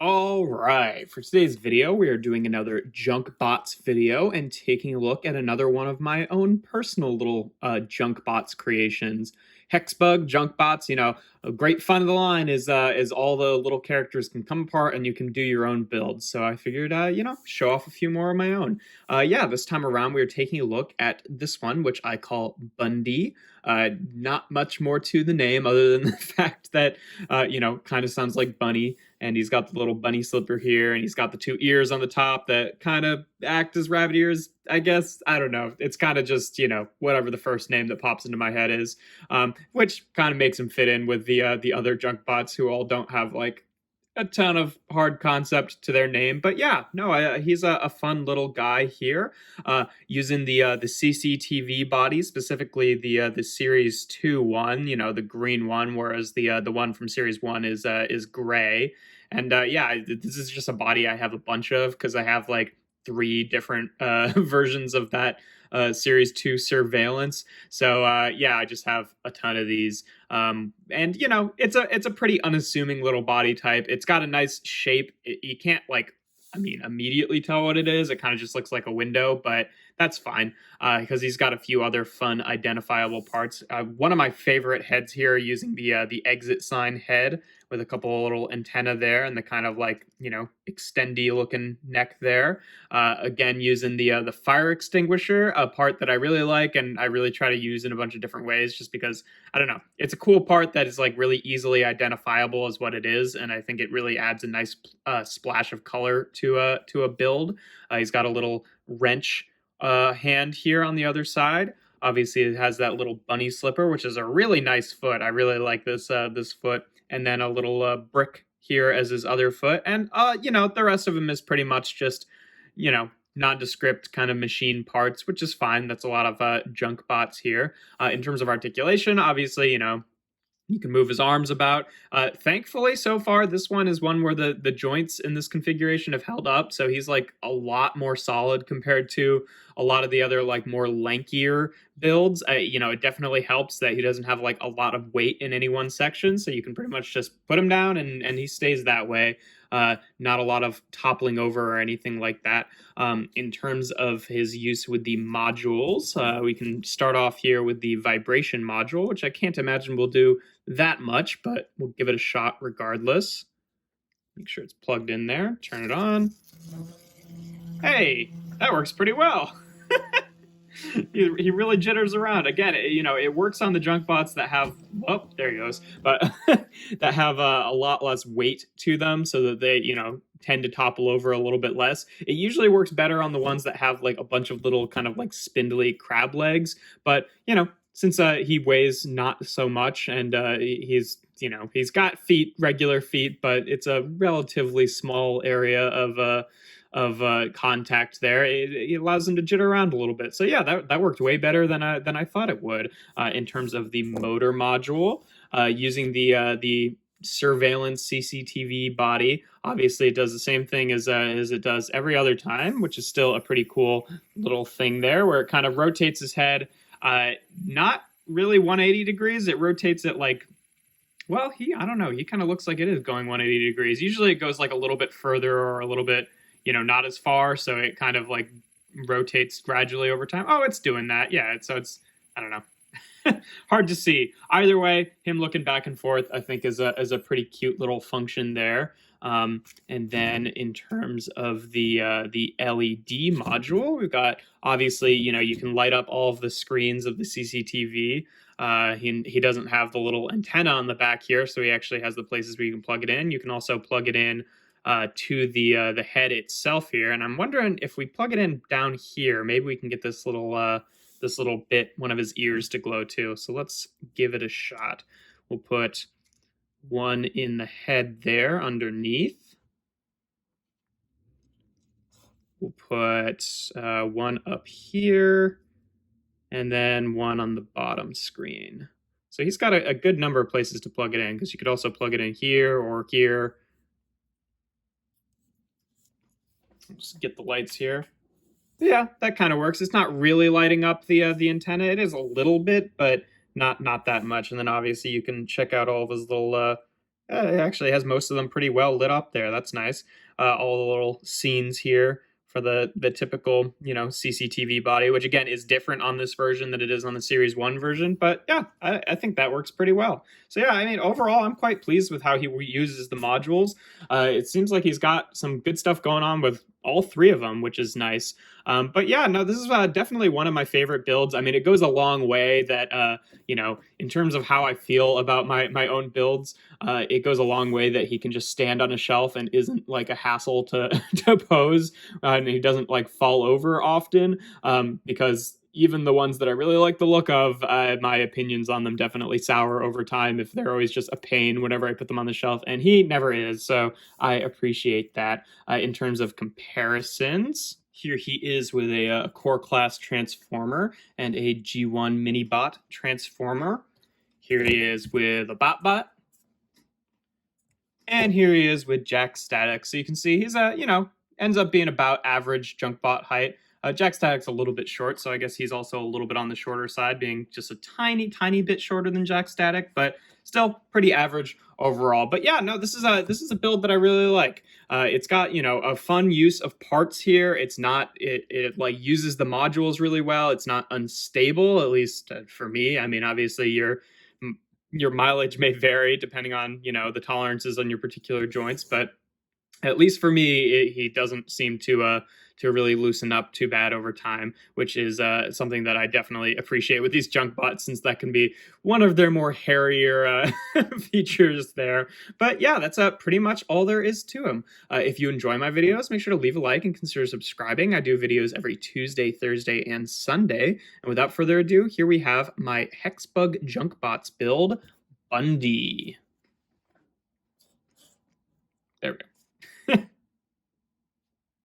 All right, for today's video, we are doing another Junkbots video and taking a look at another one of my own personal little Junkbots creations. Hexbug Junkbots, a great fun of the line is all the little characters can come apart and you can do your own builds. So I figured, show off a few more of my own. Yeah, this time around we are taking a look at this one, which I call Bundy. Not much more to the name other than the fact that, kind of sounds like bunny. And he's got the little bunny slipper here, and he's got the two ears on the top that kind of act as rabbit ears, I guess. I don't know. It's kind of just, whatever the first name that pops into my head is, which kind of makes him fit in with the other Junkbots who all don't have, like, a ton of hard concept to their name. But yeah, no, he's a fun little guy here, using the CCTV body, specifically the Series 2 one, the green one, whereas the one from Series 1 is gray. And yeah, this is just a body I have a bunch of because I have like 3 different versions of that Series 2 surveillance. So yeah, I just have a ton of these. And it's a pretty unassuming little body type. It's got a nice shape. You can't immediately tell what it is. It kind of just looks like a window, but that's fine because he's got a few other fun identifiable parts. One of my favorite heads here, using the exit sign head with a couple of little antenna there and the kind of like, extendy looking neck there. Again, using the fire extinguisher, a part that I really like and I really try to use in a bunch of different ways just because, I don't know, it's a cool part that is like really easily identifiable as what it is. And I think it really adds a nice splash of color to a build. He's got a little wrench hand here on the other side. Obviously, it has that little bunny slipper, which is a really nice foot. I really like this foot. And then a little brick here as his other foot. And, the rest of him is pretty much just, nondescript kind of machine parts, which is fine. That's a lot of Junkbots here. In terms of articulation, obviously, you can move his arms about. Thankfully, so far, this one is one where the joints in this configuration have held up. So he's like a lot more solid compared to a lot of the other like more lankier builds. It definitely helps that he doesn't have like a lot of weight in any one section. So you can pretty much just put him down and he stays that way. Not a lot of toppling over or anything like that. In terms of his use with the modules, we can start off here with the vibration module, which I can't imagine will do that much, but we'll give it a shot regardless. Make sure it's plugged in there. Turn it on. Hey, that works pretty well. He really jitters around. Again, it works on the Junkbots that have, oh, there he goes, but that have a lot less weight to them so that they, tend to topple over a little bit less. It usually works better on the ones that have like a bunch of little kind of like spindly crab legs. But, since he weighs not so much and he's got regular feet, but it's a relatively small area of contact there, it allows them to jitter around a little bit. So yeah, that worked way better than I thought it would. In terms of the motor module, using the surveillance CCTV body, obviously it does the same thing as it does every other time, which is still a pretty cool little thing there, where it kind of rotates his head, not really 180 degrees. It rotates it like, well, I don't know, he kind of looks like it is going 180 degrees. Usually it goes like a little bit further or a little bit, not as far, so it kind of like rotates gradually over time. Oh, it's doing that. Yeah, so it's, I don't know. Hard to see. Either way, him looking back and forth, I think, is a pretty cute little function there. And then in terms of the LED module, we've got, obviously, you can light up all of the screens of the CCTV. He doesn't have the little antenna on the back here, so he actually has the places where you can plug it in. You can also plug it in to the head itself here. And I'm wondering if we plug it in down here, maybe we can get this little bit, one of his ears, to glow too. So let's give it a shot. We'll put one in the head there underneath. We'll put one up here and then one on the bottom screen. So he's got a good number of places to plug it in, because you could also plug it in here or here. Just get the lights here. Yeah, that kind of works. It's not really lighting up the antenna. It is a little bit, but not that much. And then obviously you can check out all of his little It actually has most of them pretty well lit up there. That's nice. All the little scenes here for the typical, CCTV body, which again is different on this version than it is on the Series 1 version. But yeah, I think that works pretty well. So yeah, I mean, overall, I'm quite pleased with how he reuses the modules. It seems like he's got some good stuff going on with all three of them, which is nice. But yeah, no, this is definitely one of my favorite builds. I mean, it goes a long way that, in terms of how I feel about my own builds, it goes a long way that he can just stand on a shelf and isn't like a hassle to to pose, and he doesn't like fall over often, because even the ones that I really like the look of, my opinions on them definitely sour over time if they're always just a pain whenever I put them on the shelf, and he never is, so I appreciate that. In terms of comparisons, here he is with a core class transformer and a G1 mini bot transformer. Here he is with a bot. And here he is with Jack Static. So you can see he's ends up being about average junk bot height. Jack Static's a little bit short, so I guess he's also a little bit on the shorter side, being just a tiny bit shorter than Jack Static, but still pretty average overall. But yeah, no, this is a build that I really like. It's got a fun use of parts here. It's not it like uses the modules really well. It's not unstable, at least for me. I mean, obviously your mileage may vary depending on the tolerances on your particular joints, but at least for me, he doesn't seem to really loosen up too bad over time, which is something that I definitely appreciate with these junk bots, since that can be one of their more hairier features there. But yeah, that's pretty much all there is to him. If you enjoy my videos, make sure to leave a like and consider subscribing. I do videos every Tuesday, Thursday, and Sunday. And without further ado, here we have my Hexbug Junkbots build, Bundy. There we go.